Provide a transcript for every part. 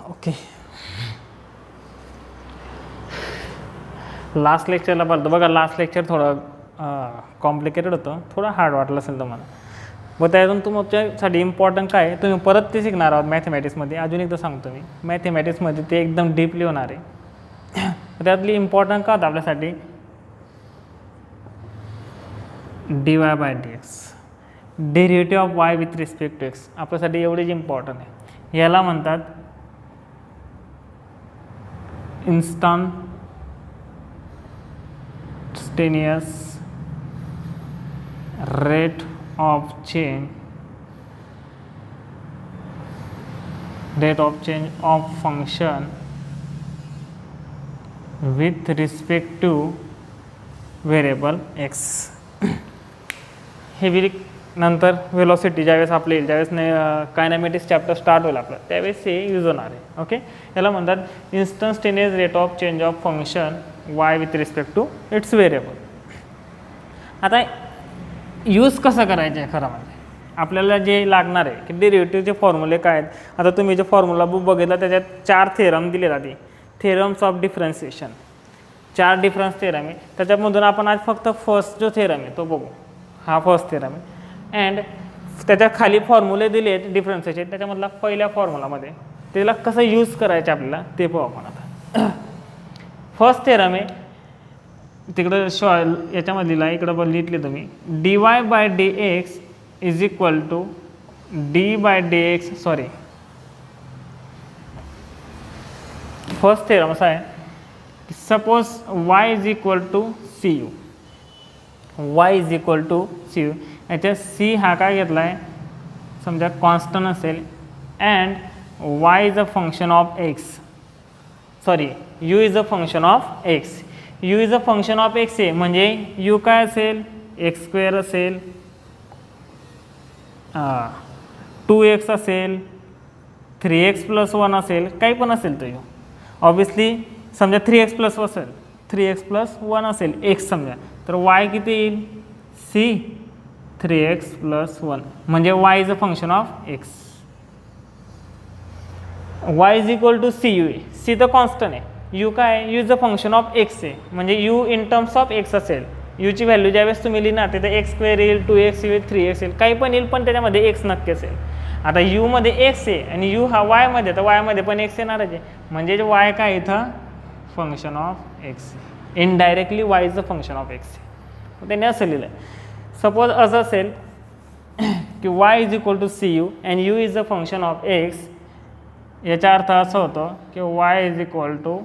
Okay, last लेक्चरला पाहिलं बघा, last lecture थोडं कॉम्प्लिकेटेड होतं, थोडं हार्ड वाटलं असेल तुम्हाला. मग त्यातून तुमच्यासाठी इम्पॉर्टंट काय आहे, तुम्ही परत ते शिकणार आहोत मॅथमॅटिक्समध्ये. अजून एकदा सांगतो मी, मॅथमॅटिक्समध्ये ते एकदम डीपली होणार आहे. त्यातली इम्पॉर्टंट का होतं आपल्यासाठी, dy/dx, derivative of y with respect to x, आपल्यासाठी एवढीच इम्पॉर्टंट आहे. याला म्हणतात instantaneous rate of change of function with respect to variable x. हे बी नंतर वेलोसिटी ज्यावेळेस आपले येईल, ज्यावेळेस कायनॅमेटिक्स चॅप्टर स्टार्ट होईल आपलं, त्यावेळेस हे यूज होणार आहे. ओके, याला म्हणतात instantaneous rate of change of function y with respect to its variable. आता यूज कसं करायचं आहे खरं म्हणजे आपल्याला जे लागणार आहे की डेरिव्हेटिव्हचे फॉर्म्युले काय आहेत. आता तुम्ही जे फॉर्म्युला बुक बघितला त्याच्यात 4 थेरम दिले जाते, theorems of differentiation, 4 difference theorem आहे. त्याच्यामधून आपण आज फक्त फर्स्ट जो थेरम आहे तो बघू, हा फर्स्ट थेरम आहे. अँड त्याच्या खाली फॉर्म्युले दिले आहेत डिफरन्सचे, त्याच्यामधला पहिल्या फॉर्म्युलामध्ये त्याला कसं यूज करायचं आपल्याला ते पाहू आपण आता. फर्स्ट थेरम आहे तिकडं याच्यामधलीला इकडं पण लिहितले तुम्ही, dy/dx is equal to d/dx, sorry first theorem असा आहे की suppose y is equal to C U, y is equal to C U, याच्यात c हा काय घेतला आहे समजा कॉन्स्टंट असेल, and y is a function of x, sorry u is a function of x, u is a function of x आहे म्हणजे u काय असेल x² असेल, 2x असेल, 3x+1 असेल, काही पण असेल तो u. ऑब्वियसली समजा 3x+1 असेल, 3x+1 असेल x समजा, तर y किती येईल c 3x+1 म्हणजे y is a function of x. y is equal to C U आहे, c तर कॉन्स्टंट आहे, u काय आहे, u is a function of x आहे म्हणजे u in terms of x असेल. u ची व्हॅल्यू ज्यावेळेस तुम्ही लिहिणार तिथे x² येईल, 2x येईल, 3x येईल, काही पण येईल, पण त्याच्यामध्ये x नक्की असेल. आता u मध्ये x आहे आणि u हा y मध्ये, तर y मध्ये पण x येणारच आहे म्हणजे y काय इथं function of x, indirectly y is a function of x. त्याने असं लिहिलं आहे. सपोज असं असेल की y is equal to C U and u is a function of x, याचा अर्थ असा होतो की y is equal to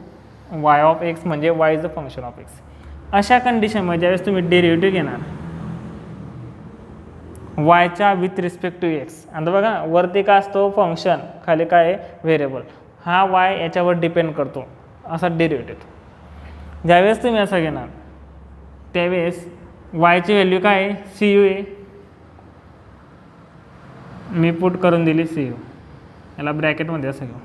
y of x म्हणजे y is a function of x. अशा कंडिशनमध्ये ज्यावेळेस तुम्ही डेरिव्हेटिव्ह घेणार yच्या विथ रिस्पेक्ट टू x, आणि बघा वरती काय असतो फंक्शन, खाली काय आहे व्हेरिएबल, हा y याच्यावर डिपेंड करतो असा डेरिव्हेटिव्ह. ज्यावेळेस तुम्ही असं घेणार त्यावेळेस y ची व्हॅल्यू काय आहे सी यू आहे, मी पुट करून दिली सी यू, याला ब्रॅकेटमध्ये असं घेऊ,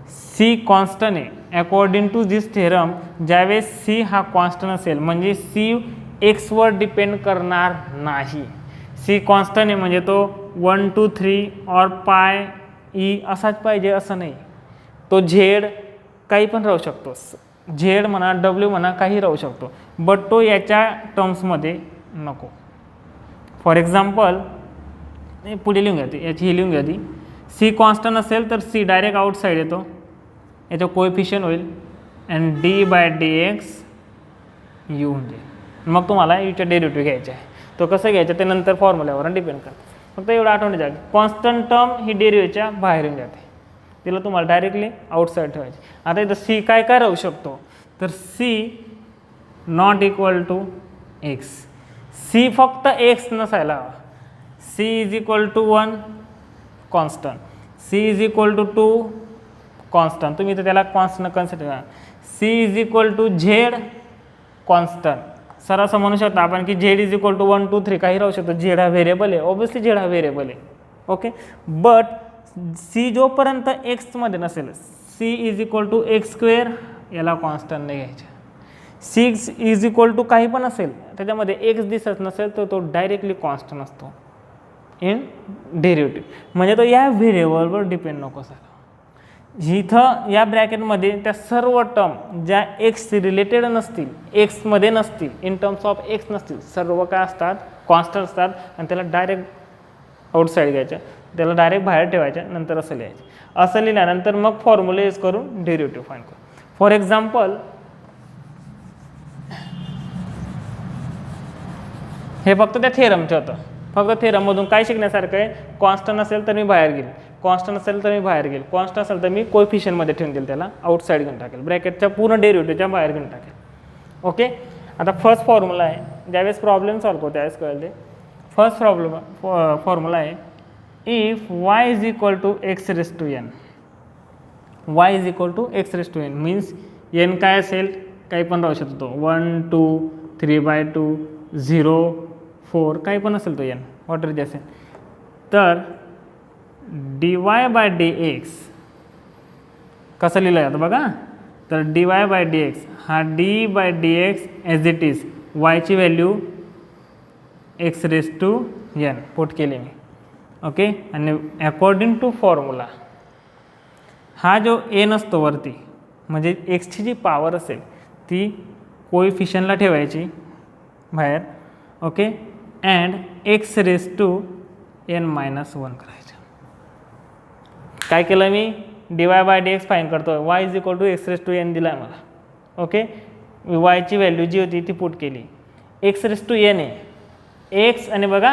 सी कॉन्स्टंट आहे अकॉर्डिंग टू दिस थेरम. ज्यावेळेस सी हा कॉन्स्टंट असेल म्हणजे सी एक्सवर डिपेंड करणार नाही. सी कॉन्स्टंट आहे म्हणजे तो 1 2 3 और पाय ई असाच पाहिजे असं नाही, तो झेड काही पण राहू शकतो, झेड म्हणा डब्ल्यू म्हणा काही राहू शकतो, बट तो याच्या टर्म्समध्ये नको. फॉर एक्झाम्पल पुढे लिहून घ्या, याची ही लिहून घ्या ती, सी कॉन्स्टंट असेल तर सी डायरेक्ट आउटसाईड येतो, याचं कोएफिशियंट होईल अँड d/dx u होऊन जाईल. मग तुम्हाला यूचा डेरिव्हेटिव्ह घ्यायचा आहे, तो कसं घ्यायचा ते नंतर फॉर्म्युल्यावर डिपेंड करतं. फक्त एवढं आठवण द्या, कॉन्स्टंट टर्म ही डेरिव्हेटिव्हच्या बाहेर येऊन जाते, तिला तुम्हाला डायरेक्टली आउटसाईड ठेवायची. आता इथं सी काय काय राहू शकतो, तर C not equal to X, C फक्त एक्स नसायला हवा, C is equal to 1 constant, C is equal to 2 constant, तुम्ही तर त्याला कॉन्स्टंट कन्सिडर करा. C is equal to Z constant, sir असं म्हणू शकता आपण की झेड इज इक्वल टू 1 2 3 काही राहू शकतो, झेड हा व्हेरिएबल आहे, ऑब्वियसली झेड हा व्हेरिएबल आहे. ओके, बट सी जोपर्यंत एक्समध्ये नसेल, C is equal to x², याला कॉन्स्टंट नाही घ्यायचा. सी इज इक्वल टू काही पण असेल त्याच्यामध्ये एक्स दिसत नसेल तर तो डायरेक्टली कॉन्स्टंट असतो. इन डेरिव्हेटिव्ह, म्हणजे तो या व्हेरिएबलवर डिपेंड नको असायला. इथं या ब्रॅकेटमध्ये त्या सर्व टर्म ज्या एक्स रिलेटेड नसतील, एक्समध्ये नसतील, इन टर्म्स ऑफ एक्स नसतील, सर्व काय असतात कॉन्स्टंट असतात आणि त्याला डायरेक्ट आउटसाईड घ्यायच्या, त्याला डायरेक्ट बाहेर ठेवायच्या, नंतर असं लिहायचं. असं लिहिल्यानंतर मग फॉर्म्युला यूज करून डेरिव्हेटिव्ह फाइंड करू. फॉर एक्झाम्पल हे फक्त त्या थेरमचं होतं. फक्त थेरममधून काय शिकण्यासारखं आहे, कॉन्स्टंट असेल तर मी बाहेर घेईल, कॉन्स्टंट असेल तर मी बाहेर घेईल, कॉन्स्टंट असेल तर मी कोएफिशियंटमध्ये ठेवून देईल, त्याला आउटसाईड घेऊन टाकेल, ब्रॅकेटच्या पूर्ण डेरिव्हेटिव्हच्या बाहेर घेऊन टाकेल. ओके. आता फर्स्ट फॉर्म्युला आहे, ज्यावेळेस प्रॉब्लेम सॉल्व्ह करतो त्यावेळेस कळेल ते. फर्स्ट फॉर्म्युला आहे if Y is equal to X raise to N. Y is equal to X raise to N means N काय असेल, काही पण राहू शकतो, 1 2 3/2 0 4 काही पण असेल तो एन वॉटर जे असेल. तर dy बाय dx कसं लिहिलं जातं बघा. तर dy बाय dx हा d by dx as it is वायची value x raise to N put केली मी. ओके. आणि अकॉर्डिंग टू फॉर्म्युला हा जो एन असतो वरती, म्हणजे एक्सची जी पॉवर असेल ती कोएफिशियंटला ठेवायची बाहेर. Okay. And X raise to n-1 करायचं. काय केलं मी, dy बाय dx फाईन करतो, y is equal to X raise to N दिला आहे मला. ओके. वायची व्हॅल्यू जी होती ती पुट केली. एक्स रेस टू एन आहे, एक्स आणि बघा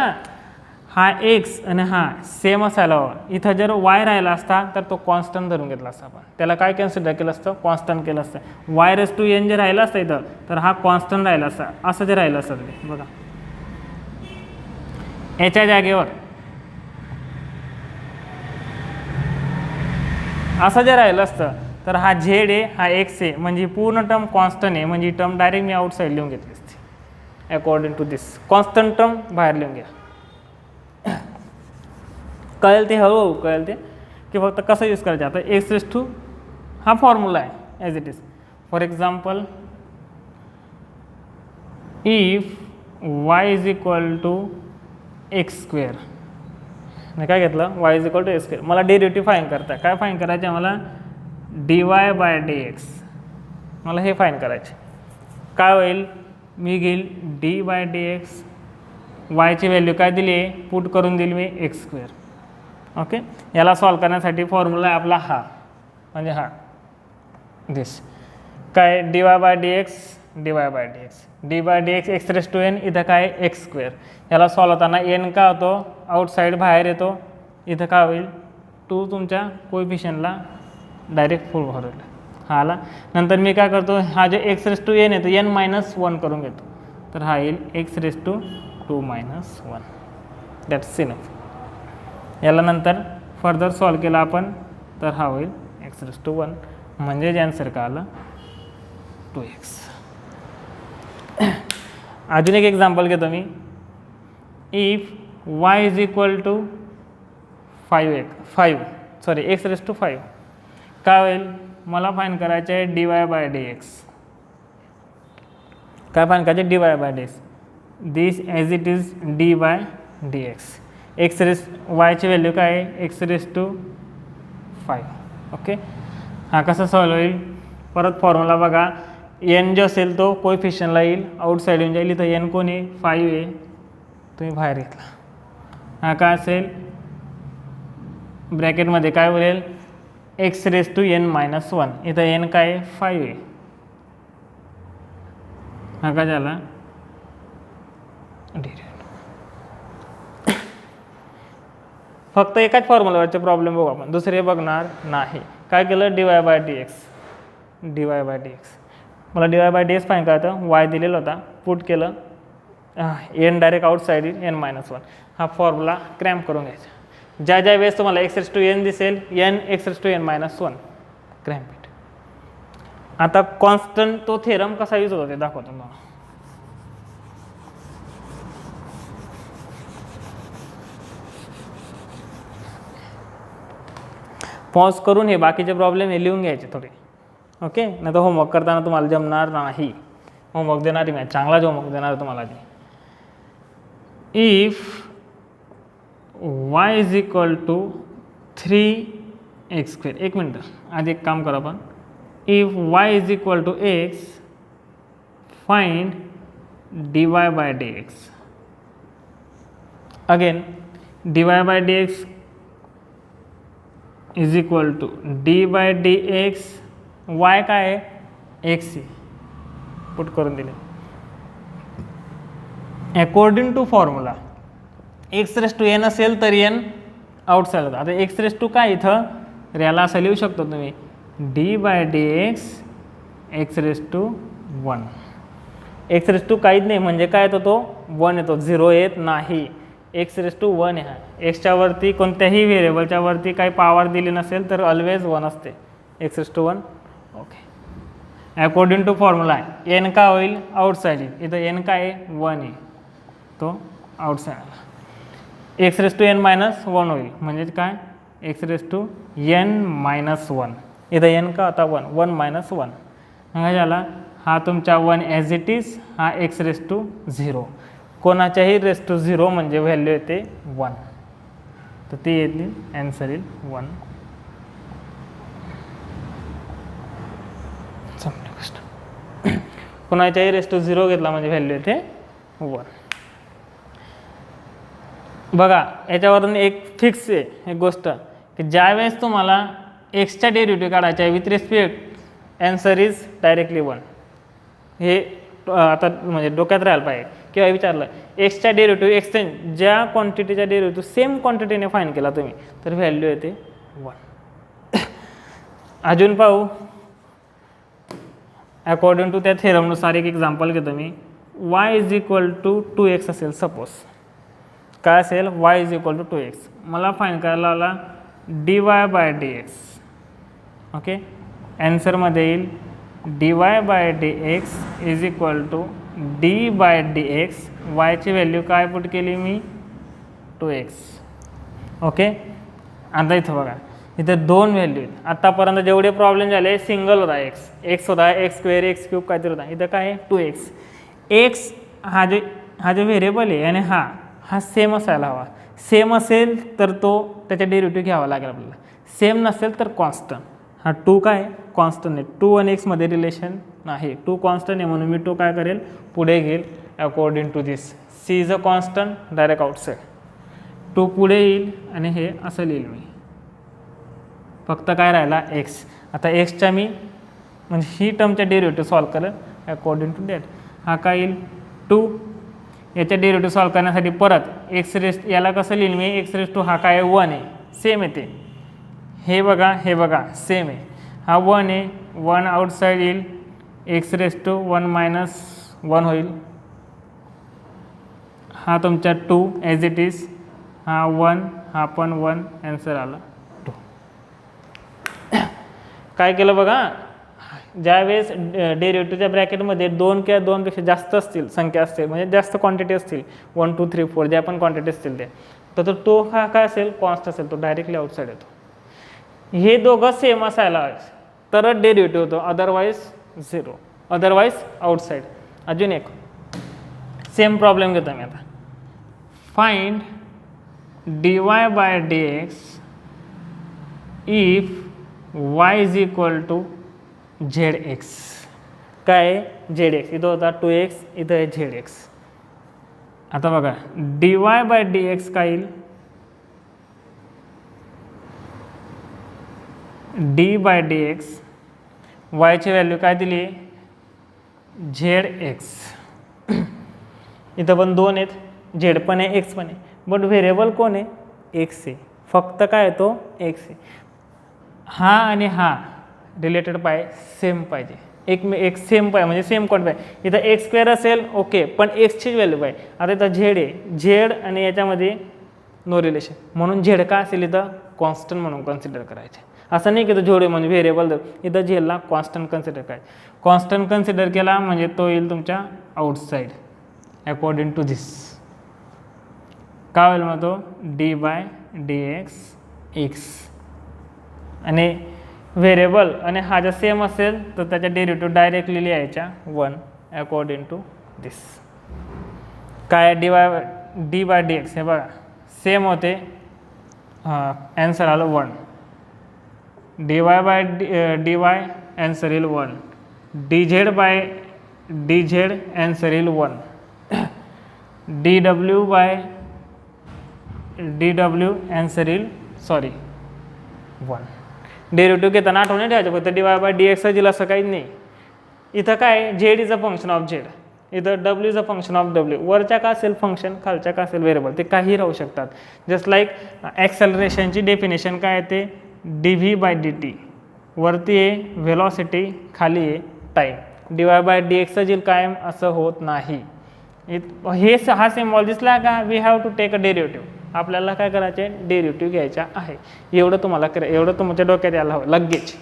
हा एक्स आणि हा सेम असायला हवा. इथं जर वाय राहिला असता तर तो कॉन्स्टंट धरून घेतला असता, आपण त्याला काय कन्सिडर केलं असतं, कॉन्स्टंट केलं असतं. वाय रेस टू एन जे राहिलं असतं इथं तर हा कॉन्स्टंट राहिला असता, असं जे राहिलं असतं ते बघा याच्या जागेवर असं जे राहिलं असतं तर हा झेड आहे, हा एक्स आहे, म्हणजे पूर्ण टर्म कॉन्स्टंट आहे, म्हणजे टर्म डायरेक्ट मी आउटसाईड लिहून घेतली असते. According to this constant term बाहेर लिहून घ्या. कळेल ते, हळूहळू कळेल ते की फक्त कसं यूज करायचं. आता एक्स रेस टू हा फॉर्म्युला आहे as it is. For example if Y is equal to x square, मी काय घेतलं, y is equal to x square. मला डेरिव्हेटिव्ह फाईन करता, काय फाईन करायचं आहे मला, dy बाय dx मला हे फाईन करायचे. काय होईल, मी घेईल डी बाय dx, वायची व्हॅल्यू काय दिली आहे, पुट करून दिली मी एक्स स्क्वेअर. ओके. याला सॉल्व करण्यासाठी फॉर्म्युला आहे आपला हा, म्हणजे हा दिस काय dy by dx, dy by dx, D by dx x raise to N, इथं काय एक्स स्क्वेअर. याला सॉल्व होताना एन काय होतो, आउटसाईड बाहेर येतो, इथं काय होईल 2 तुमच्या कोएफिशियंटला डायरेक्ट फुल भरवलं हा आला. नंतर मी काय करतो, हा जो एक्स रेस टू एन येतो n-1 करून घेतो, तर हा येईल X raise to 2-1. That's enough. याला नंतर फर्दर सॉल्व केला आपण तर हा होईल एक्स रेस टू 1, म्हणजे जे आन्सर का आलं 2x. अजून एक एक्झाम्पल घेतो मी. If Y is equal to 5 x raise to 5 काय होईल, मला फाईन करायचं आहे dy बाय dx. काय फाईन करायचे, dy by dx, this as it is D by dx. X raise वायची व्हॅल्यू काय आहे, एक्स रेस टू 5. ओके. हा कसा सॉल्व होईल, परत फॉर्म्युला बघा, एन जो असेल तो कोएफिशियंटला येईल, आउटसाईड येऊन जाईल. इथं एन कोण आहे, 5 आहे, तुम्ही बाहेर घेतला. हा काय असेल, ब्रॅकेटमध्ये काय बोलेल, एक्स रेस टू n-1, इथं एन काय आहे, 5 आहे. हा काय झाला, फक्त एकाच फॉर्म्युलावरचे प्रॉब्लेम बघू आपण, दुसरे बघणार नाही. काय केलं, dy बाय dx. मला dy बाय dx फाईन करायचं, वाय दिलेला होता, पुट केलं, एन डायरेक्ट आउटसाईड येईल n-1. हा फॉर्म्युला क्रॅम्प करून घ्यायचा. ज्या ज्या वेळेस तुम्हाला एक्स रेस टू एन दिसेल, N X raise to n-1 cramp it. आता कॉन्स्टंट तो थेरम कसा यूज होतो ते दाखवतो तुम्हाला. पॉज करून हे बाकीचे प्रॉब्लेम हे लिहून घ्यायचे थोडे. ओके. नाही तर होमवर्क करताना तुम्हाला जमणार नाही. होमवर्क देणारी मी चांगलाच होमवर्क देणार तुम्हाला. If Y is equal to 3x². एक मिनटं, आधी एक काम करा आपण. If Y is equal to X, find dy by dx. Again dy by dx is equal to D by D X. Y काय आहे एक्स पुट करून दिले. अकॉर्डिंग टू फॉर्म्युला x⁻n असेल तर n आउटसाईड होतं. आता x⁻, काय इथं याला असं लिहू शकतो तुम्ही D by D X x⁻1. x⁻, काहीच नाही म्हणजे काय येतो तो 1 येतो, 0 येत नाही. x⁻1 आहे. एक्सच्या वरती कोणत्याही व्हेरिएबलच्या वरती काही पॉवर दिली नसेल तर ऑलवेज 1 असते. x⁻1. Okay. According to formula n का होईल आउटसाईड येईल. इथं n काय आहे 1 आहे, तो आउटसाईड आला. x⁻n - 1 होईल म्हणजे काय x⁻n - 1. इथं n का होता 1, 1 - 1 काय झाला. हा तुमचा 1 ॲज इट इज, हा x⁻0. कोणाच्याही रेस टू 0 म्हणजे व्हॅल्यू येते 1, तर ती येते ॲन्सर येईल 1. चांगली गोष्ट. कोणाच्याही रेस टू 0 घेतला म्हणजे व्हॅल्यू येते 1. बघा याच्यावरून एक फिक्स आहे एक गोष्ट की ज्यावेळेस तुम्हाला एक्सचा डेरिव्हेटिव्ह काढायचा आहे with respect answer is directly 1. हे आता म्हणजे डोक्यात राहायला पाहिजे. किंवा विचारलं एक्सचा डेरिव्हेटिव्ह एक्सचेंज ज्या क्वांटिटीचा डेरिव्हेटिव्ह सेम क्वांटिटीने फाईंड केला तुम्ही तर व्हॅल्यू येते 1. अजून पाहू. अकॉर्डिंग टू त्या थेरमनुसार एक एक्झाम्पल घेतो मी. y is equal to 2x असेल सपोज. काय असेल y is equal to 2x. मला फाईंड करायला आला dy बाय dx. ओके. ॲन्सरमध्ये येईल dy by dx is equal to d by dx. वायची व्हॅल्यू काय पुट केली मी 2x. ओके. आता इथं बघा इथं 2 व्हॅल्यू आहेत. आत्तापर्यंत जेवढे प्रॉब्लेम झाले सिंगल होता x होता x² x³ काहीतरी होता. इथं काय आहे 2x. x हा जो व्हेरिएबल आहे आणि हा सेम असायला हवा. सेम असेल तर तो त्याचा डेरिव्हेटिव्ह घ्यावा लागेल आपल्याला. सेम नसेल तर कॉन्स्टंट. हा 2 काय कॉन्स्टंट आहे. 2 आणि x मध्ये रिलेशन नाही. 2 कॉन्स्टंट आहे म्हणून मी 2 काय करेल पुढे घेईल. According to this c is a constant direct outside. 2 पुढे येईल आणि हे असं लिहिल मी. फक्त काय राहिला x. आता xच्या मी म्हणजे ही टर्मचा डेरिव्हेटिव्ह सॉल्व करेल अकॉर्डिंग टू दॅट. हा काय येईल 2. याच्या डेरिव्हेटिव्ह सॉल्व करण्यासाठी परत याला कसं लिहिल मी x⁻, हा काय 1 आहे सेम येते. हे बघा सेम आहे. हा 1 आहे 1 आउटसाईड येईल x⁻1 - 1 होईल. हा तुमचा 2 ॲज इट इज. हा 1 हा पण 1. ॲन्सर आला 2. काय केलं बघा. ज्यावेळेस डेरिव्हेटिव्हच्या ब्रॅकेटमध्ये 2 किंवा 2पेक्षा जास्त असतील संख्या असतील म्हणजे जास्त क्वांटिटी असतील 1 2 3 4 ज्या पण क्वांटिटी असतील ते तर तो हा काय असेल कॉन्स्ट असेल तो डायरेक्टली आउटसाईड येतो. हे दोघं सेम असायला हवे तरच डेरिव्हेटिव्ह होतो. अदरवाईज 0. Otherwise outside. अजून एक सेम प्रॉब्लेम घेतो मी आता. फाइंड dy बाय dx इफ y is equal to zx. काय zx. इथं होता 2x इथं आहे zx. आता बघा dy बाय dx काय येईल d बाय dx. yची व्हॅल्यू काय दिली zx. इथं पण 2 आहेत. z पण आहे x पण आहे. बट व्हेरिएबल कोण आहे x आहे. फक्त काय येतो x आहे. हा आणि हा रिलेटेड सेम पाहिजे. एक सेम पाहिजे म्हणजे सेम कोण पाहिजे. इथं x² असेल ओके पण एक्सचीच व्हॅल्यू पाहिजे. आता इथं z आहे. z आणि याच्यामध्ये नो रिलेशन म्हणून z का असेल इथं कॉन्स्टंट म्हणून कन्सिडर करायचे. असं नाही की तो जोडे म्हणजे व्हेरिएबल इथं झेडला कॉन्स्टंट कन्सिडर करायचं. कॉन्स्टंट कन्सिडर केला म्हणजे तो येईल तुमच्या आउटसाईड अकॉर्डिंग टू दिस. काय होईल मग तो डी बाय dx x. आणि व्हेरिएबल आणि हा जर सेम असेल तर त्याच्या डेरिव्हेटिव्ह डायरेक्टली लिहायच्या 1 अकॉर्डिंग टू दिस. काय डी बाय dx हे बघा सेम होते आन्सर आलं 1. dy बाय dy आन्सर येईल 1. dz बाय dz आन्सर येईल 1. dw बाय dw आन्सर येईल 1. डेरिव्हेटिव्ह घेताना आठवणी ठेवायचं फक्त dy बाय dx दिलं असं काहीच नाही. इथं काय z is a function of z, इथं w is a function of w. वरच्या का असेल फंक्शन, खालच्या का असेल व्हेरिएबल, ते काही राहू शकतात. जस्ट लाईक ॲक्सेलरेशनची डेफिनेशन काय आहे, ते dv बाय dt. वरती आहे व्हेलॉसिटी, खाली आहे टाईम. dy बाय dx येईल कायम असं होत नाही. हे हा सिम्बॉल दिसला का, we have to take a derivative. आपल्याला काय करायचं आहे, डेरिव्हेटिव्ह घ्यायचा आहे. एवढं तुम्हाला एवढं तुमच्या डोक्यात यायला हवं लगेच.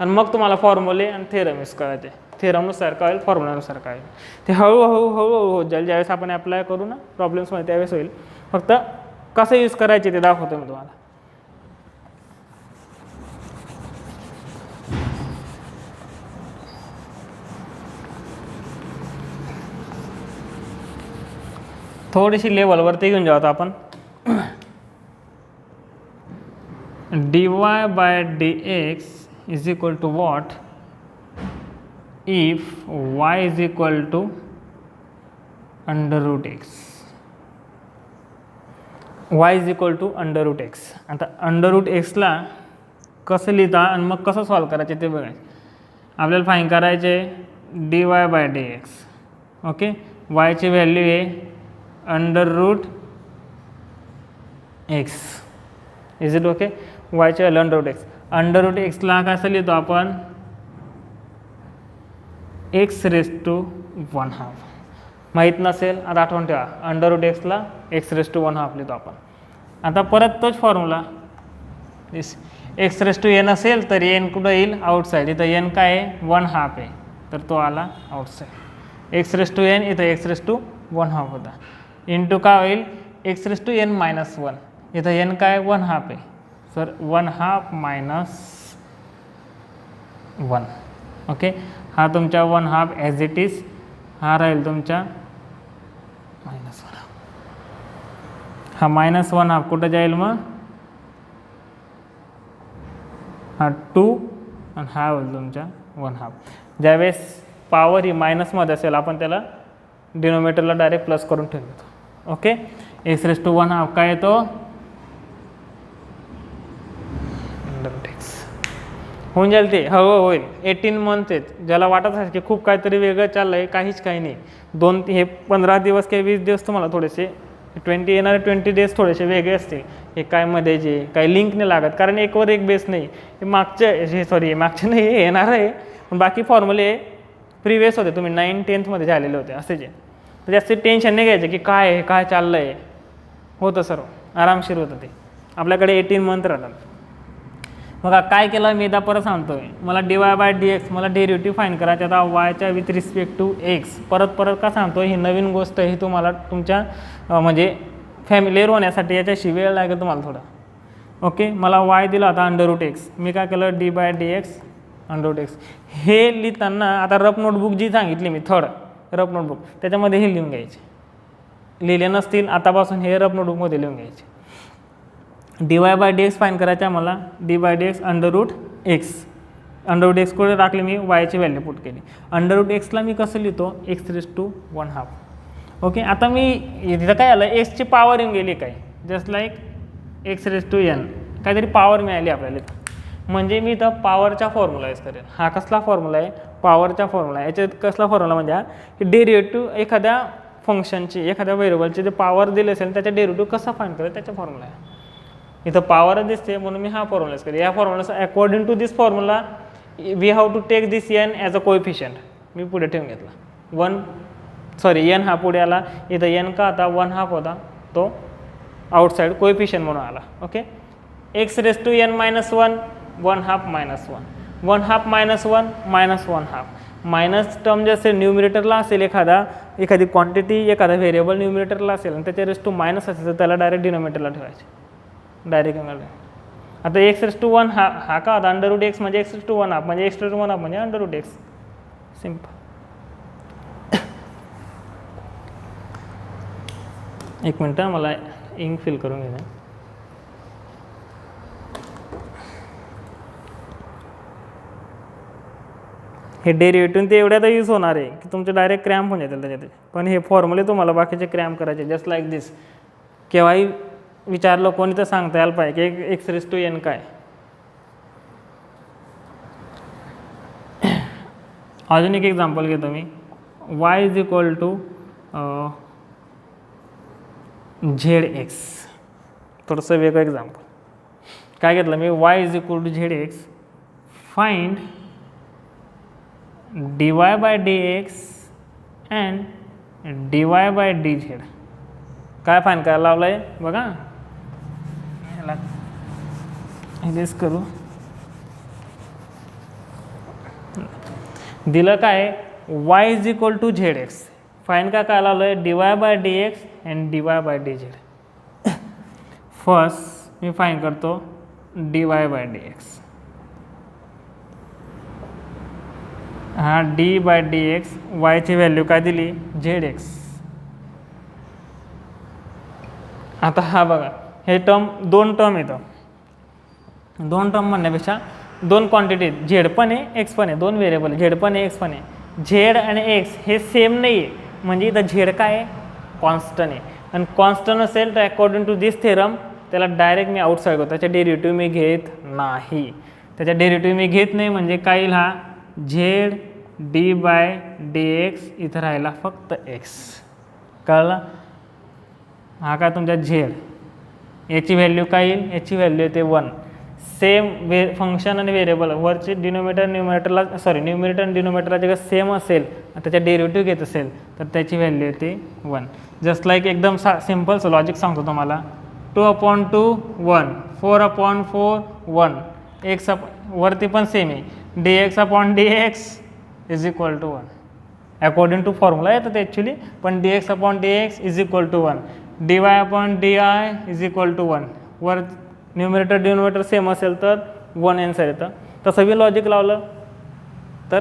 आणि मग तुम्हाला फॉर्म्युले आणि थेरम यूज करायचे. थेरमनुसार काय होईल, फॉर्म्युलानुसार काय होईल, ते हळूहळू होत जाईल. ज्यावेळेस आपण अप्लाय करू ना प्रॉब्लेम्समध्ये त्यावेळेस होईल. फक्त कसं यूज करायचे ते दाखवतो मी तुम्हाला. थोडीशी लेवलवरती घेऊन जाऊ आता आपण. dy by dx is equal to what if y is equal to under root x. y is equal to under root x. आता under root x ला कसं लिहिता आणि मग कसं सॉल्व करायचे ते बघायचं. आपल्याला फाईन करायचे dy by dx. Okay, y ची व्हॅल्यू आहे under root x. Is it okay? y ची value under root x. Under root x ला कसं लिहितो आपण, x रेस टू 1/2. माहीत नसेल आता आठवण ठेवा, अंडर रूट एक्सला x रेस टू 1/2 लिहितो आपण. आता परत तोच formula, x raise to n असेल तर n कुठं येईल, आउटसाईड. इथं n काय आहे, 1/2 आहे, तर तो आला outside. x raise to n इथं x रेस टू 1/2 होता. इंटू काय होईल, x raise to n minus 1. इथं n काय 1/2 आहे, सर 1/2 मायनस 1. ओके, हा तुमचा 1/2 ॲज इट इज, हा राहील तुमचा -1/2. हा -1/2 कुठं जाईल मग, हा 2 आणि हा होईल तुमचा 1/2. ज्यावेळेस पॉवर ही मायनसमध्ये असेल आपण त्याला डिनोमिनेटरला डायरेक्ट प्लस करून ठेवतो. ओके, x रेस टू 1/2 काय येतो, होऊन जाईल. ते हळूहळू होईल. 18 मंथ आहेत. ज्याला वाटत असेल की खूप काहीतरी वेगळं चाललं आहे, काहीच काही नाही. हे 15 दिवस किंवा 20 दिवस तुम्हाला थोडेसे 20 डेज थोडेसे वेगळे असतील. हे काय मध्ये जे काही लिंक नाही लागत, कारण एकवर एक बेस नाही. हे मागचे नाही, हे येणार आहे. पण बाकी फॉर्म्युले प्रिव्हियस होते, तुम्ही 9-10मध्ये झालेले होते असे जे. तर जास्त टेन्शन नाही घ्यायचं की काय आहे, काय चाललं आहे. होतं सर्व आरामशीर होतं. ते आपल्याकडे 18 मंथ राहतात. बघा काय केलं मी, एकदा परत सांगतोय. मला dy बाय dx, मला डेरिव्हेटिव्ह फाईन करायचा आता वायच्या विथ रिस्पेक्ट टू एक्स. परत का सांगतो, ही नवीन गोष्ट ही तुम्हाला तुमच्या म्हणजे फॅमिलीयर होण्यासाठी याच्याशी वेळ लागेल तुम्हाला थोडा. ओके, मला y दिला आता अंडर रूट एक्स. मी काय केलं, dy by dx under root X. हे लिहिताना आता रफ नोटबुक जी सांगितली मी, रफ नोटबुक त्याच्यामध्ये हे लिहून घ्यायचे. लिहिले नसतील आतापासून हे रफ नोटबुकमध्ये लिहून घ्यायचे. dy बाय dx फाईन करायचं मला, dy by dx under root X. Under root X कुठे टाकले मी, वायची व्हॅल्यू पुट केली. अंडर रूट एक्सला मी कसं लिहितो, x रेस टू 1/2. ओके, आता मी तिथं काय आलं, एक्सची पॉवर येऊन गेली काय, just like x raise to n काहीतरी पॉवर मिळाली आपल्याला. म्हणजे मी इथं पॉवरचा फॉर्म्युला यूज करेन. हा कसला फॉर्म्युला आहे, पॉवरचा फॉर्म्युला आहे. याच्यात कसला फॉर्म्युला म्हणजे हा की डेरिव्हेटिव्ह एखाद्या फंक्शनची, एखाद्या व्हेरिएबलची जे पॉवर दिले असेल त्याच्या डेरिव्हेटिव्ह कसा फाईंड करायचा त्याचा फॉर्म्युला आहे. इथं पॉवर दिसते म्हणून मी हा फॉर्म्युला यूज करेन. या formula according to this formula we have to take this n as a coefficient. मी पुढे ठेवून घेतला n हा पुढे आला. इथं n का आता 1/2 होता, तो आउटसाईड कोएफिशियंट म्हणून आला. Okay, x raise to n minus 1, 1/2 minus 1, 1/2 minus 1 minus 1/2. Minus term जे असेल न्यूमिरेटरला असेल, एखादी क्वांटिटी एखादा व्हेरिएबल न्यूमिरेटरला असेल आणि त्याच्या रेस टू मायनस असेल तर त्याला डायरेक्ट डिनोमिनेटरला ठेवायचे, डायरेक्ट. आता x रेस टू 1 हा का होता, अंडर रूट एक्स म्हणजे x रेस टू 1/2 म्हणजे x रेस टू 1/2 म्हणजे अंडर रूट एक्स. सिम्पल. एक मिनटं मला इंक फिल करून घ्या. हे डेरिव्हेटिव्ह ते एवढ्यात यूज होणार आहे की तुमचे डायरेक्ट क्रॅम्प होऊन जातील त्याच्यात, पण हे फॉर्म्युले तुम्हाला बाकीचे क्रॅम्प करायचे जस्ट लाईक दिस. केव्हाही विचारलं कोणी तर सांगता यायला पाहिजे की x⁻n काय. अजून एक एक्झाम्पल घेतो मी. y = zx. थोडंसं वेगळं एक्झाम्पल काय घेतलं मी, y = zx. Find dy/dx and dy/dz. काय फाईन करायला लावलं आहे बघा, याला हेच करू. दिलं काय y = zx. फाईन काय लावलं आहे dy/dx and dy/dz. First me fine करतो dy/dx. हा d/dx y ची व्हॅल्यू काय दिली zx. आता हा बघा हे टर्म दोन टर्म येतं, दोन टर्म म्हणण्यापेक्षा दोन क्वांटिटी झेड पण आहे एक्स पण आहे, दोन व्हेरिएबल झेड पण आहे एक्स पण आहे. झेड आणि एक्स हे सेम नाही आहे म्हणजे इथं झेड काय आहे कॉन्स्टंट आहे, आणि कॉन्स्टंट असेल तर अकॉर्डिंग टू दिस थेरम त्याला डायरेक्ट मी आउटसाईड करतो, त्याच्या डेरिव्हेटिव्ह मी घेत नाही. त्याच्या डेरिव्हेटिव्ह मी घेत नाही म्हणजे काय येईल, हा झेड d/dx इथं राहिला फक्त x. कळलं, हा काय तुमच्या झेड, याची व्हॅल्यू काय येईल, याची व्हॅल्यू येते 1. सेम फंक्शन आणि व्हेरिएबल वरचे न्यूमरेटरला न्यूमरेटर आणि डिनोमिनेटरला जर सेम असेल त्याच्या डेरिव्हेटिव्ह घेत असेल तर त्याची व्हॅल्यू येते 1. जस्ट लाईक एकदम सिम्पल लॉजिक सांगतो तुम्हाला. 2/2 1, 4/4 1, x वरती पण सेम आहे dx/dx = 1. अकॉर्डिंग टू फॉर्म्युला येतं ते ॲक्च्युली, पण dx/dx = 1, dy/di = 1. वर न्यूमरेटर डिनोमिनेटर सेम असेल तर 1 आन्सर येतं. तसं बी लॉजिक लावलं तर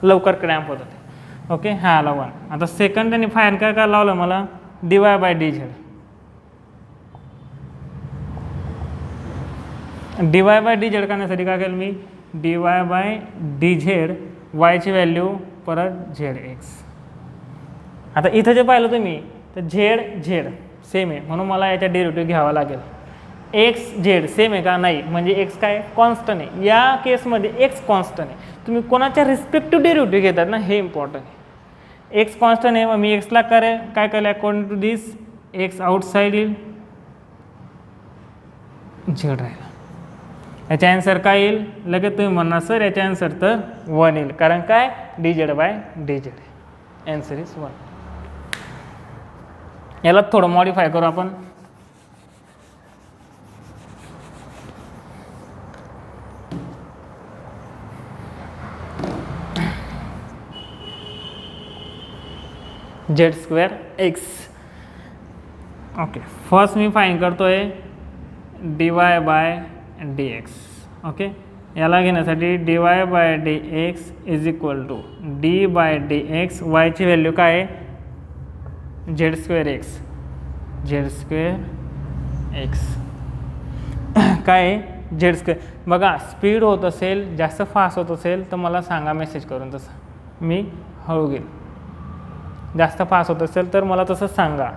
लवकर क्रॅम्प होतं ते. ओके, हा आला 1. आता सेकंड त्यांनी फाईन काय लावलं मला dy/dz. dy/dz करण्यासाठी काय केलं मी, dy/dz y ची व्हॅल्यू परत zx. आता इथं जे पाहिलं तुम्ही तर झेड सेम आहे म्हणून मला याच्या डेरिव्हेटिव्ह घ्यावा लागेल. एक्स झेड सेम आहे का, नाही, म्हणजे एक्स काय कॉन्स्टंट आहे. या केसमध्ये एक्स कॉन्स्टंट आहे, तुम्ही कोणाच्या रिस्पेक्टिव्ह डेरिव्हेटिव्ह घेतात ना हे इम्पॉर्टंट आहे. एक्स कॉन्स्टंट आहे मग मी एक्सला काय केलं according to this X outside येईल, झेड राहिला. याचा आन्सर काय येईल, लगेच तुम्ही म्हणणार सर याचा आन्सर तर 1 येईल, कारण काय dz/dz. Answer is 1. याला थोडं मॉडिफाय करू आपण. z²x. ओके, फर्स्ट मी फाईन करतोय dy/dx. ओके, याला घेण्यासाठी dy/dx = d/dx. y ची व्हॅल्यू काय आहे z²x. काय आहे z². बघा स्पीड होत असेल जास्त फास्ट होत असेल तर मला सांगा मेसेज करून, तसं मी हळू घेईल. जास्त फास्ट होत असेल तर मला तसं सांगा.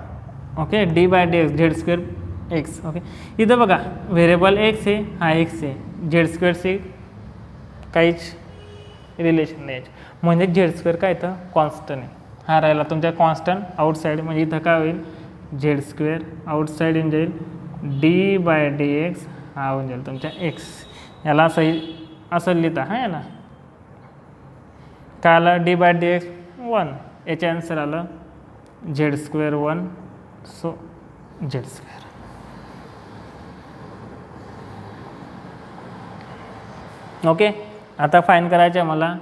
Okay, d/dx z²x. ओके, इथं बघा व्हेरिएबल x आहे, हा x आहे, z² काहीच रिलेशन नाही म्हणजे z² काय इथं कॉन्स्टंट आहे. हा राहिला तुमच्या कॉन्स्टंट आउटसाईड, म्हणजे इथं काय होईल z² आउटसाईड येऊन जाईल, d/dx हा होऊन जाईल तुमच्या x. याला असं लिहिता हा, याला काय आलं d/dx 1. याचे आन्सर आलं z² 1, सो z². ओके, आता फाईन करायचं आहे मला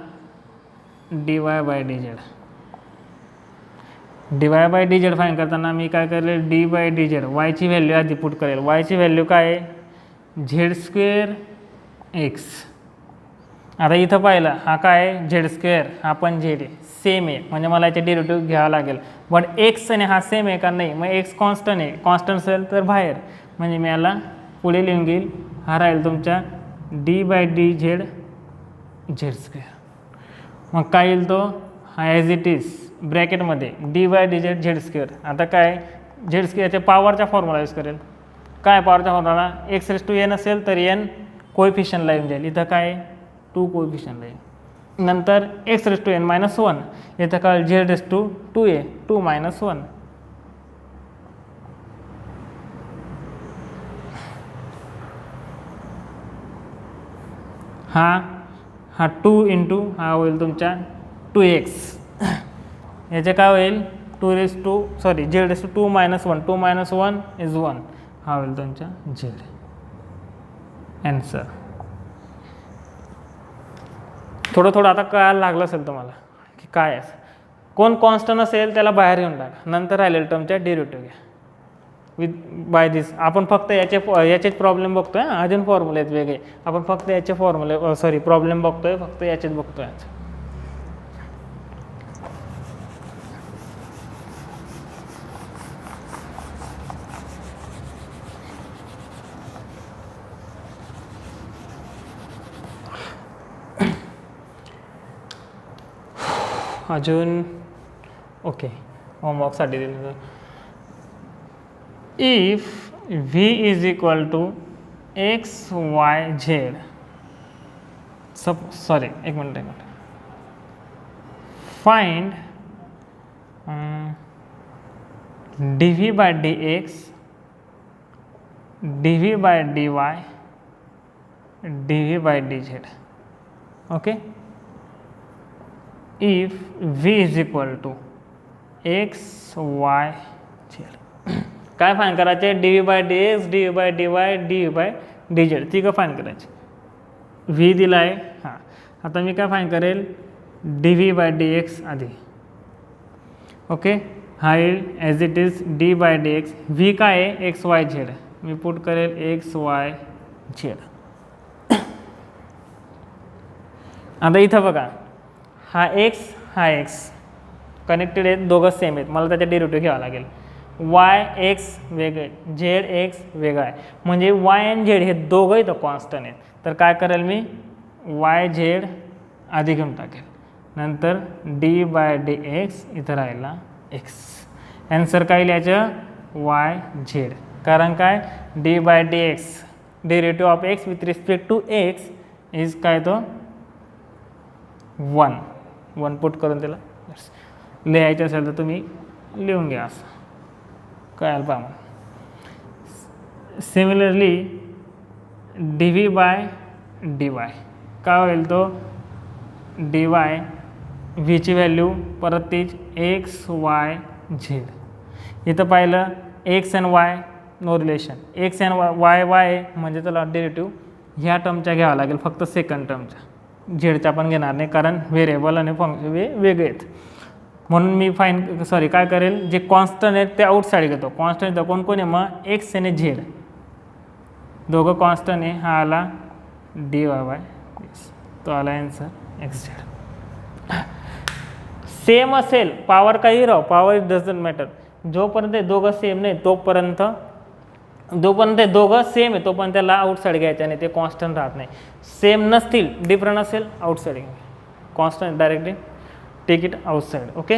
dy/dz. dy/dz फाईन करताना मी काय करेल d/dz y ची व्हॅल्यू आधी पुट करेल. y ची व्हॅल्यू काय आहे z²x. आता इथं पाहिलं हा काय आहे z², हा पण z आहे, सेम आहे म्हणजे मला याचे डेरिव्हेटिव्ह घ्यावं लागेल. बट x आणि हा सेम आहे का, नाही, मग x कॉन्स्टंट आहे, कॉन्स्टंट असेल तर बाहेर, म्हणजे मी याला पुढे लिहून घेईल. हा राहील तुमच्या d/dz z². मग काय येईल तो ॲज इट इज ब्रॅकेटमध्ये D by D Z Z square. आता काय झेड स्क्वेअरच्या पॉवरचा फॉर्म्युला यूज करेल. काय पॉवरचा formula x raise to N असेल तर एन कोएफिशियंटला येऊन जाईल. इथं काय 2 कोएफिशियंटला येईल. नंतर एक्स रेस टू एन -1 इथं काय झेड रेस टू 2a 2 - 1. हा 2 इंटू हा होईल तुमच्या 2x. याचे काय होईल 2 raise to Z raise to 2 - 1 2 - 1 is 1. हा होईल तुमच्या झेड ॲन्सर. थोडं आता कळायला लागलं असेल तुम्हाला की काय आहे. कोण कॉन्स्टंट असेल त्याला बाहेर घेऊन टाका. नंतर राहिलेलं टर्मच्या डेरिव्हेटिव्ह घ्या विथ बाय दिस. आपण फक्त याचेच प्रॉब्लेम बघतोय. अजून फॉर्म्युले आहेत वेगळे. आपण फक्त याचे प्रॉब्लेम बघतोय. फक्त याचेच बघतोय. अजून ओके होमवर्कसाठी दिलं. If v is equal to x Y z एक minute find d V by D x d V by d y d V by D z. Okay if v is equal to x y z काय find करायचे d V by D x d V by d y d V by D z ती का fine करायची. V दिला आहे. हां आता मी काय फाईन करेल D V by D X आधी. ओके हा येईल as it is D by D X. V काय आहे एक्स वाय झेड. मी पुट करेल एक्स वाय झेड. आता इथं बघा हा एक्स कनेक्टेड आहेत. दोघं सेम आहेत. मला त्याचा डेरिव्हेटिव्ह घ्यावा लागेल. वाय एक्स वेगळे झेड एक्स वेगळा आहे. म्हणजे वाय आणि झेड हे दोघंही तर कॉन्स्टंट आहेत. तर काय करेल मी वाय झेड आधी घेऊन टाकेल. नंतर डी बाय डी एक्स इथं राहिला एक्स. ॲन्सर काय येईल याचं वाय झेड. कारण काय D by D X derivative of X with respect to X is काय तो 1 पुट करून त्याला लिहायचं असेल तर तुम्ही लिहून घ्या. असं कळायला पहा. Similarly D V by d Y काय होईल तो डी वाय व्हीची व्हॅल्यू परत तीच एक्स वाय झेड. इथं पाहिलं X and Y no relation. X and Y म्हणजे त्याला डेरिव्हेटिव्ह ह्या टर्मच्या घ्यावा लागेल फक्त सेकंड टर्मच्या. झेडच्या पण घेणार नाही कारण व्हेरिएबल आणि फंक्शन वेगळे आहेत. म्हणून मी काय करेल जे कॉन्स्टंट आहेत ते आउटसाईड घेतो. कॉन्स्टंट इथं कोण आहे मग एक्स आणि झेड दोघं कॉन्स्टंट आहे. हा आला डी वाय बाय तो आला आन्सर एक्स झेड. सेम असेल पॉवर काही राहो पॉवर इट डझंट मॅटर. जोपर्यंत दोघं सेम नाही तोपर्यंत दोघं सेम आहे तोपर्यंत त्याला आउटसाईड घ्यायचं नाही. ते कॉन्स्टंट राहत नाही. सेम नसतील डिफरंट असेल आउटसाईड घ्या. Constant directly take it outside. Okay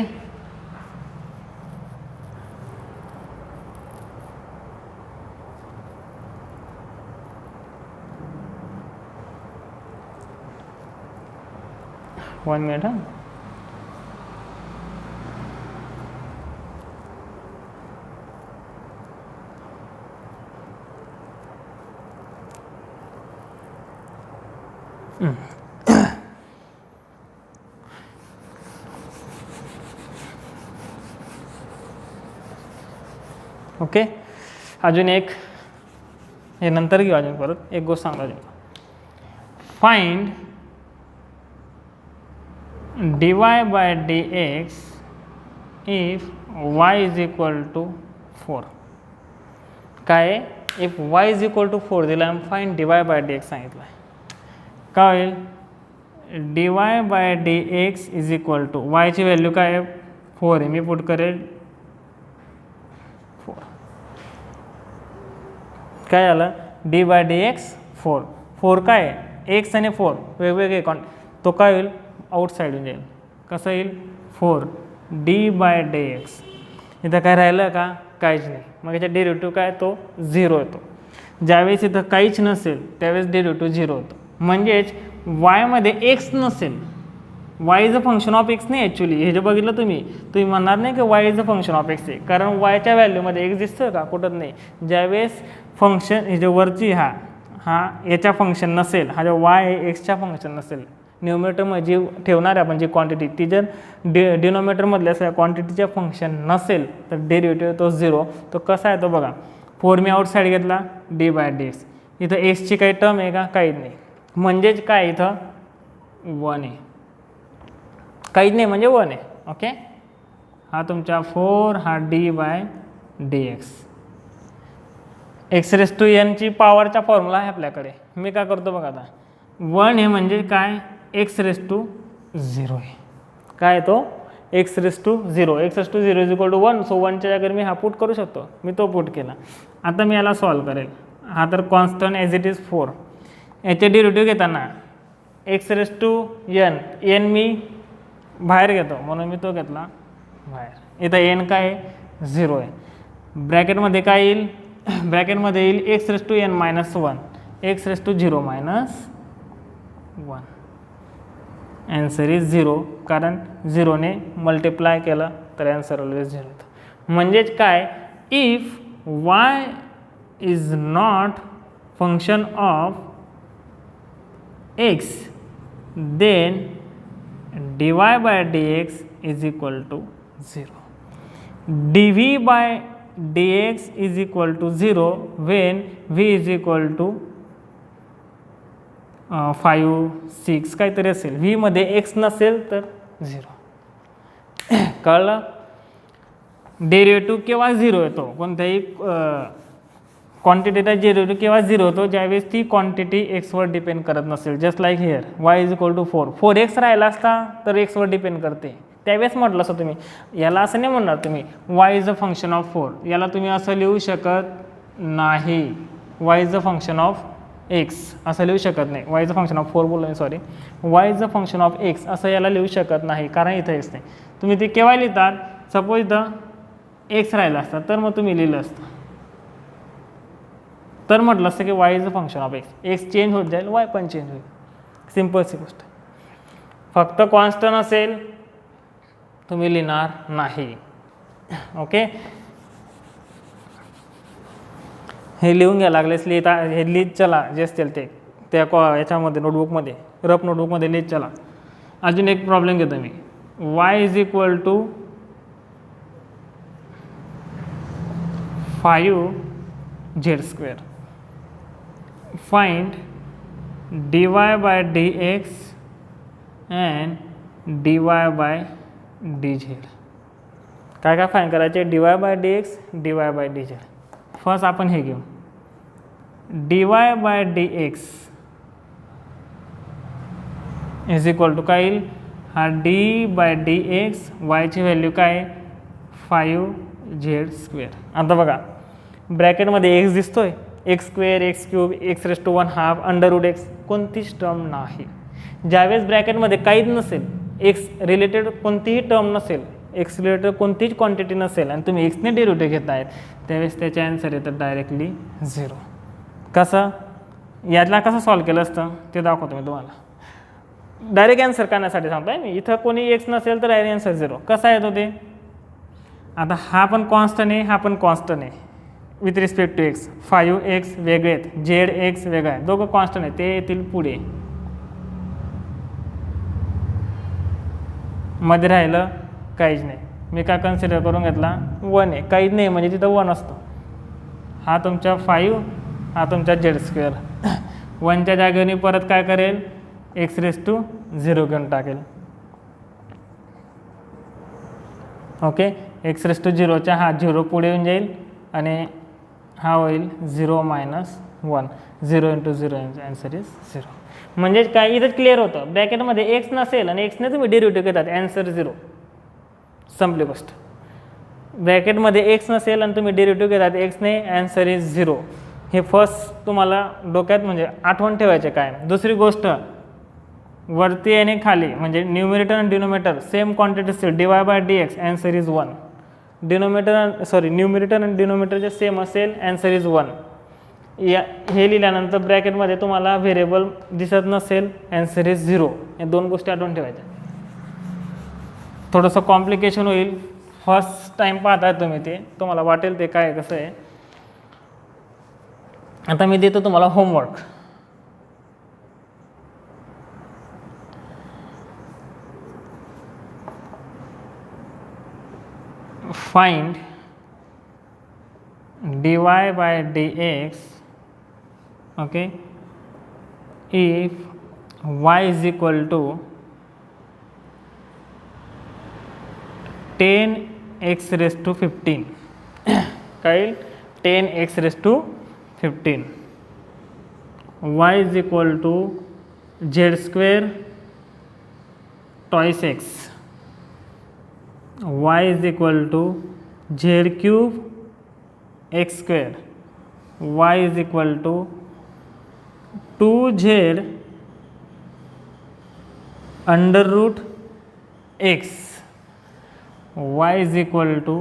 one minute. हां ओके अजून एक हे नंतर घेऊ. अजून परत एक गोष्ट सांगा. Find d y by D x if Y is equal to 4. काय if Y is equal to 4 दिला आहे. Find d y by D x सांगितलं आहे. काय होईल d y by D x is equal to वायची व्हॅल्यू काय आहे 4 आहे. मी पुट करेल 4. काय झालं डी बाय डी एक्स 4 काय आहे एक्स आणि 4 वेगवेगळे तो काय होईल आउटसाईडून जाईल. कसं येईल 4d/dx. इथं काय राहिलं का काहीच नाही, मग याचा डेरिव्हेटिव्ह काय तो 0 येतो. ज्यावेळेस इथं काहीच नसेल त्यावेळेस डेरिव्हेटिव्ह 0 होतो. म्हणजेच वायमध्ये एक्स नसेल, Y is a function of x नाही ॲक्च्युली. हे जे बघितलं तुम्ही म्हणणार नाही की Y is a function of x आहे, कारण वायच्या व्हॅल्यूमध्ये एक्स दिसतं का कुठंच नाही. ज्यावेळेस फंक्शन हे जे वरची हा याच्या फंक्शन नसेल, हा जो वाय आहे एक्सच्या फंक्शन नसेल, न्यूमरेटरमध्ये जी ठेवणार आहे आपण जी क्वांटिटी ती जर डिनोमिनेटरमधल्या असल्या क्वांटिटीच्या फंक्शन नसेल तर डेरिव्हेटिव्ह तो 0. तो कसा आहे तो बघा, 4 मी आउटसाईड घेतला d/dx. इथं एक्सची काही टर्म आहे का काहीच नाही, म्हणजेच काय इथं 1 आहे, काहीच नाही म्हणजे 1 आहे. ओके, हा तुमचा 4 हा d/dx. x⁻n ची पॉवरचा फॉर्म्युला आहे आपल्याकडे. मी काय करतो बघा आता 1 हे म्हणजे काय x⁻0 आहे. काय तो x⁻0 x⁻0 = 1. सो 1च्या जागेवर मी हा पुट करू शकतो, मी तो पुट केला. आता मी याला सॉल्व करेल. हा तर कॉन्स्टंट ॲज इट इज 4. याचे डेरिव्हेटिव्ह घेताना x⁻n n मी बाहेर घेतो म्हणून मी तो घेतला बाहेर. इथं n काय आहे 0 आहे. ब्रॅकेटमध्ये काय येईल, ब्रॅकेटमध्ये येईल x⁻n - 1 x⁻0 - 1. ॲन्सर इज 0, कारण 0 ने मल्टिप्लाय केलं तर ॲन्सर ऑलवेज 0 येतं. म्हणजेच काय, if y is not function of x then dy/dx is equal to 0. dv/dx is equal to 0 when v is equal to 5, 6 काहीतरी असेल. v मध्ये x नसेल तर 0. कळलं. डेरिव्हेटिव्ह केव्हा 0 येतो, कोणत्याही क्वांटिटीचा डेरिव्हेटिव्ह केव्हा 0 होतो, ज्यावेळेस ती क्वांटिटी एक्सवर डिपेंड करत नसेल. Just like here y is equal to 4. 4x राहिला असता तर एक्सवर डिपेंड करते. त्यावेळेस म्हटलं असं तुम्ही, याला असं नाही म्हणणार तुम्ही y is a function of 4. याला तुम्ही असं लिहू शकत नाही, y is a function of x असं लिहू शकत नाही. y is a function of 4 बोललो मी, sorry. y is a function of x असं याला लिहू शकत नाही, कारण इथं x नाही. तुम्ही ते केव्हा लिहितात, सपोज इथं x राहिला असता तर मग तुम्ही लिहिलं असतं, तर म्हटलं असतं की y is a function of x. x change होत जाईल, y पण चेंज होईल. सिम्पलची गोष्ट. फक्त कॉन्स्टंट असेल तुम्ही लिहिणार नाही. ओके, हे लिहून घ्या लागलेस, हे लिहित चला जे असतील ते त्या याच्यामध्ये नोटबुकमध्ये, रफ नोटबुकमध्ये लिहित चला. अजून एक प्रॉब्लेम घेतो मी. y is equal to 5z². Find dy/dx and dy/dz. काय काय फाईंड करायचे, dy/dx dy/dz. फर्स्ट आपण हे घेऊ, dy/dx इज इक्वल टू काय येईल, हा d/dx yची व्हॅल्यू काय 5z². आता बघा ब्रॅकेटमध्ये x दिसतोय, x² x³ x⁻1/2 √x कोणतीच टर्म नाही. ज्यावेळेस ब्रॅकेटमध्ये काहीच नसेल, x रिलेटेड कोणतीही टर्म नसेल, x रिलेटेड कोणतीच क्वांटिटी नसेल आणि तुम्ही x ने डेरिव्हेटिव्ह घेत आहेत, त्यावेळेस त्याचे आन्सर येतं डायरेक्टली 0. कसं, यातला कसं सॉल्व केलं असतं ते दाखवतो मी तुम्हाला. डायरेक्ट आन्सर करण्यासाठी सांगतोय मी. इथं कोणी x नसेल तर डायरेक्ट आन्सर 0. कसा येतो ते, आता हा पण कॉन्स्टंट आहे, हा पण कॉन्स्टंट आहे with respect to x. 5x वेगळे आहेत, zx वेगळा आहे, दोघं कॉन्स्टंट आहे, ते येतील पुढे. मध्ये राहिलं काहीच नाही, मी काय कन्सिडर करून घेतला 1 आहे, काहीच नाही म्हणजे तिथं 1 असतो. हा तुमचा 5, हा तुमचा z². 1च्या जागेवर परत काय करेल, x⁻0 घेऊन टाकेल. ओके, x⁻0च्या हा 0 पुढे येऊन जाईल आणि हा होईल 0 - 1. 0 × 0 आन्सर इज 0. म्हणजे काय, इथं क्लिअर होतं, ब्रॅकेटमध्ये x नसेल आणि x ने तुम्ही डेरिव्हेटिव्ह घेतात, आन्सर 0. संपली गोष्ट. ब्रॅकेटमध्ये x नसेल आणि तुम्ही डेरिव्हेटिव्ह घेतात x ने, आन्सर इज 0. हे फर्स्ट तुम्हाला डोक्यात म्हणजे आठवण ठेवायचे काय. दुसरी गोष्ट, वरती आणि खाली म्हणजे न्यूमरेटर आणि डिनोमिनेटर सेम क्वांटिटी असेल dy by dx answer is 1. Numerator आणि डिनोमिनेटर जे सेम असेल आन्सर इज 1. या हे लिहिल्यानंतर ब्रॅकेटमध्ये तुम्हाला व्हेरिएबल दिसत नसेल आन्सर इज 0. या दोन गोष्टी आठवून ठेवायच्या. थोडंसं कॉम्प्लिकेशन होईल, फर्स्ट टाइम पाहताय तुम्ही ते, तुम्हाला वाटेल ते काय कसं आहे. आता मी देतो तुम्हाला homework. Find dy by dx, okay, if y is equal to 10x raised to 15. कळेल 10x raised to 15. y is equal to z square twice x. y is equal to z cube x square. y is equal to 2z under root x. y is equal to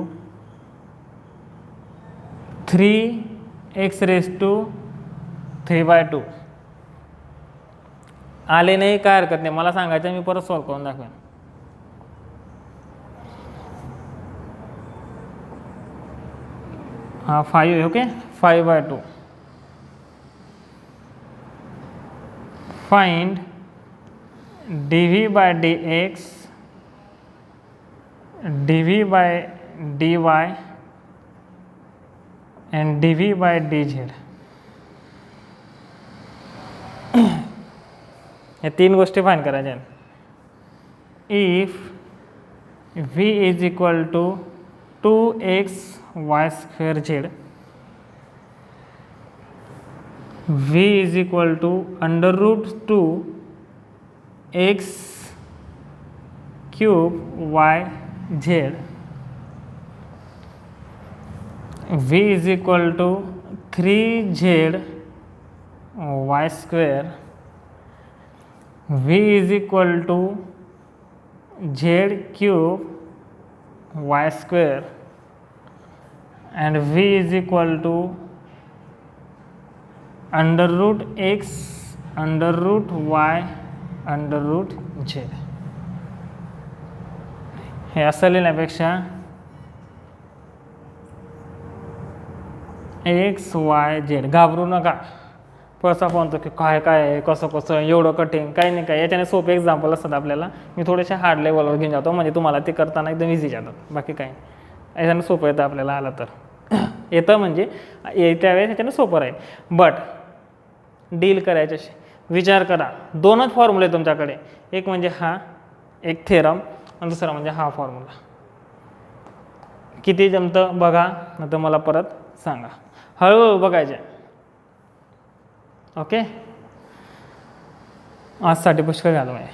3x raised to 3/2. आले नाही काय हरकत नाही, मला सांगायचं मी परत solve करून दाखवेन. हाँ 5 okay 5/2. Find dv by dx, dv by dy and dv by dz. या तीन गोष्टी फाइंड करायच्या. If v is equal to 2x y square z, v is equal to under root 2 x cube y z, v is equal to 3z y square, v is equal to z cube y square and v is equal to under root x under root y under root z. हे असं लिहिण्यापेक्षा x Y Z घाबरू नका. पैसा म्हणतो की काय काय आहे कसं कसं एवढं कठीण काही नाही. काय याच्याने सोपे एक्झाम्पल असतात आपल्याला, मी थोडेसे हार्ड लेवलवर घेऊन जातो म्हणजे तुम्हाला ते करताना एकदम इझी जातात. बाकी काय याच्यानं सोपं येतं आपल्याला आलं तर येतं म्हणजे त्यावेळेस याच्यानं सोपं राहील. बट डील करायच्याशी विचार करा. दोनच फॉर्म्युले तुमच्याकडे, एक म्हणजे हा एक थेरम आणि दुसरा म्हणजे हा फॉर्म्युला. किती जमतं बघा, नंतर मला परत सांगा. हळूहळू बघायचे. ओके आजसाठी पुष्कळ झालं आहे.